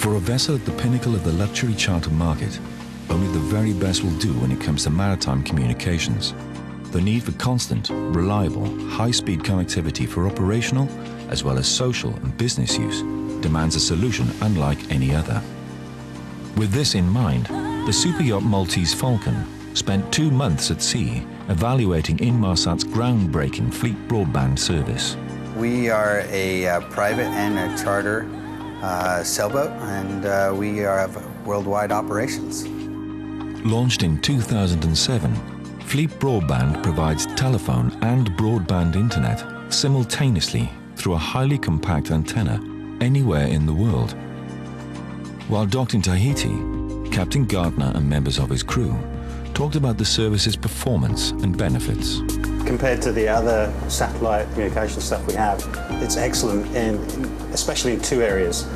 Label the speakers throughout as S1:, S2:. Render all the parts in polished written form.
S1: For a vessel at the pinnacle of the luxury charter market, only the very best will do when it comes to maritime communications. The need for constant, reliable, high-speed connectivity for operational as well as social and business use demands a solution unlike any other. With this in mind, the super yacht Maltese Falcon spent 2 months at sea evaluating Inmarsat's groundbreaking FleetBroadband service.
S2: We are a private and a charter sailboat, and we have worldwide operations.
S1: Launched in 2007, FleetBroadband provides telephone and broadband internet simultaneously through a highly compact antenna anywhere in the world. While docked in Tahiti, Captain Gardner and members of his crew talked about the service's performance and benefits.
S3: Compared to the other satellite communication stuff we have, it's excellent, especially in 2 areas.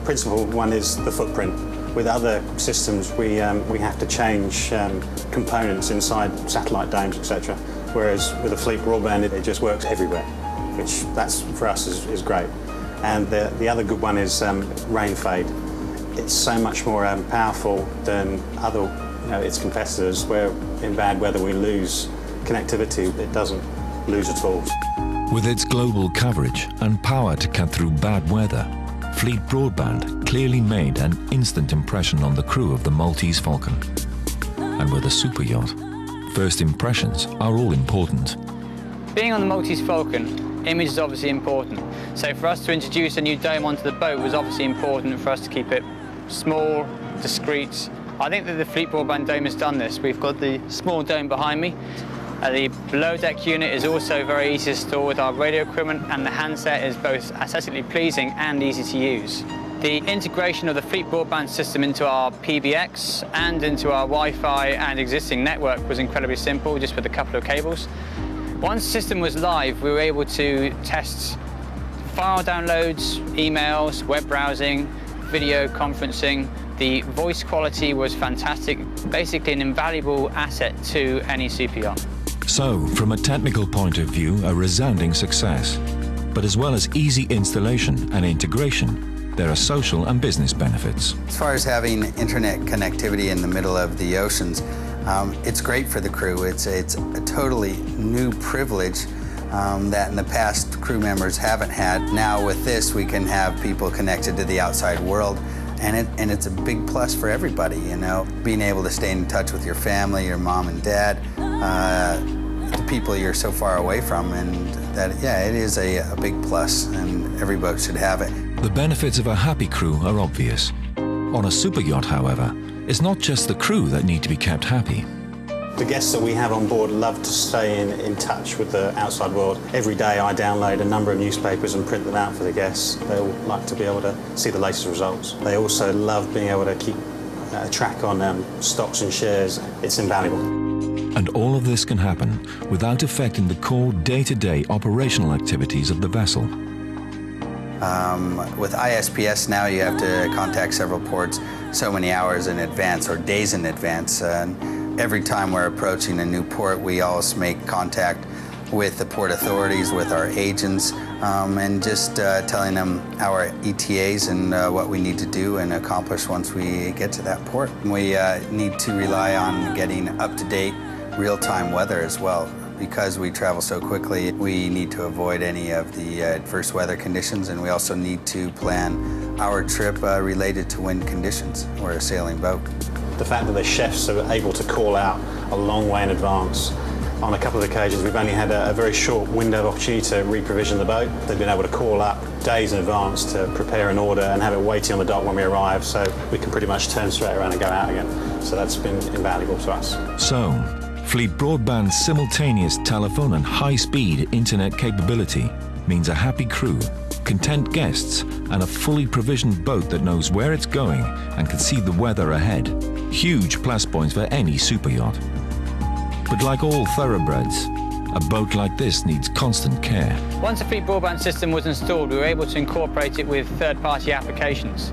S3: Principal one is the footprint. With other systems, we have to change components inside satellite domes, etc. Whereas with a FleetBroadband, it just works everywhere, which that's for us is great. And the other good one is rain fade. It's so much more powerful than other its competitors, where in bad weather we lose connectivity. It doesn't lose at all.
S1: With its global coverage and power to cut through bad weather, FleetBroadband clearly made an instant impression on the crew of the Maltese Falcon. And with a super yacht, first impressions are all important.
S4: Being on the Maltese Falcon, image is obviously important. So for us to introduce a new dome onto the boat was obviously important for us to keep it small, discreet. I think that the FleetBroadband dome has done this. We've got the small dome behind me. The below deck unit is also very easy to store with our radio equipment, and the handset is both aesthetically pleasing and easy to use. The integration of the FleetBroadband system into our PBX and into our Wi-Fi and existing network was incredibly simple, just with a couple of cables. Once the system was live, we were able to test file downloads, emails, web browsing, video conferencing. The voice quality was fantastic, basically an invaluable asset to any super yacht.
S1: So, from a technical point of view, a resounding success. But as well as easy installation and integration, there are social and business benefits.
S2: As far as having internet connectivity in the middle of the oceans, it's great for the crew. It's a totally new privilege that in the past crew members haven't had. Now with this, we can have people connected to the outside world. And it's a big plus for everybody, being able to stay in touch with your family, your mom and dad, the people you're so far away from, and that, yeah, it is a big plus, and every boat should have it.
S1: The benefits of a happy crew are obvious. On a super yacht, however, it's not just the crew that need to be kept happy.
S3: The guests that we have on board love to stay in touch with the outside world. Every day I download a number of newspapers and print them out for the guests. They all like to be able to see the latest results. They also love being able to keep a track on stocks and shares. It's invaluable.
S1: And all of this can happen without affecting the core day-to-day operational activities of the vessel.
S2: With ISPS now, you have to contact several ports so many hours in advance or days in advance. Every time we're approaching a new port, we always make contact with the port authorities, with our agents, and just telling them our ETAs and what we need to do and accomplish once we get to that port. We need to rely on getting up-to-date, real-time weather as well. Because we travel so quickly, we need to avoid any of the adverse weather conditions, and we also need to plan our trip related to wind conditions. We're a sailing boat.
S3: The fact that the chefs are able to call out a long way in advance. On a couple of occasions, we've only had a very short window of opportunity to reprovision the boat. They've been able to call up days in advance to prepare an order and have it waiting on the dock when we arrive, so we can pretty much turn straight around and go out again. So that's been invaluable to us.
S1: So, FleetBroadband's simultaneous telephone and high-speed internet capability means a happy crew, content guests, and a fully provisioned boat that knows where it's going and can see the weather ahead. Huge plus points for any super yacht. But like all thoroughbreds, a boat like this needs constant care.
S4: Once the FleetBroadband system was installed, we were able to incorporate it with third-party applications.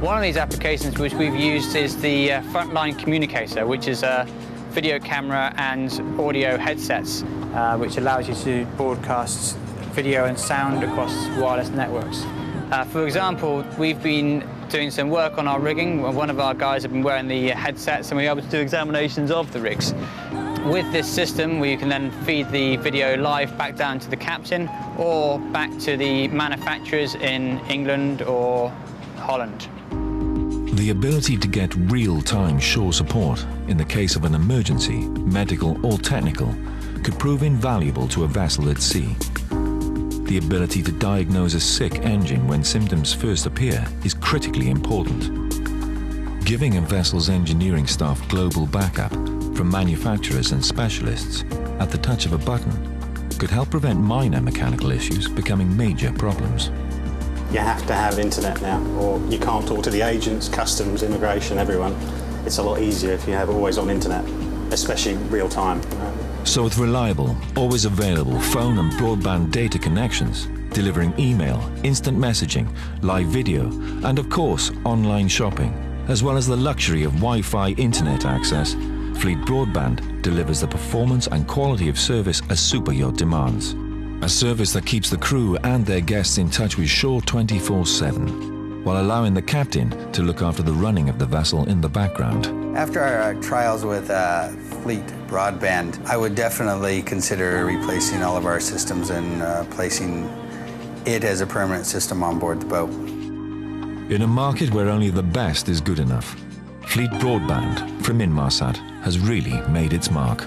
S4: One of these applications which we've used is the Frontline Communicator, which is a video camera and audio headsets, which allows you to broadcast video and sound across wireless networks. For example, we've been doing some work on our rigging. One of our guys have been wearing the headsets and we're able to do examinations of the rigs. With this system, we can then feed the video live back down to the captain or back to the manufacturers in England or Holland.
S1: The ability to get real-time shore support in the case of an emergency, medical or technical, could prove invaluable to a vessel at sea. The ability to diagnose a sick engine when symptoms first appear is critically important. Giving a vessel's engineering staff global backup from manufacturers and specialists at the touch of a button could help prevent minor mechanical issues becoming major problems.
S3: You have to have internet now, or you can't talk to the agents, customs, immigration, everyone. It's a lot easier if you have always on internet, especially real time.
S1: So with reliable, always available phone and broadband data connections, delivering email, instant messaging, live video, and of course online shopping, as well as the luxury of Wi-Fi internet access, FleetBroadband delivers the performance and quality of service a superyacht demands. A service that keeps the crew and their guests in touch with shore 24/7, while allowing the captain to look after the running of the vessel in the background.
S2: After our trials with FleetBroadband, I would definitely consider replacing all of our systems and placing it as a permanent system on board the boat.
S1: In a market where only the best is good enough, FleetBroadband from Inmarsat has really made its mark.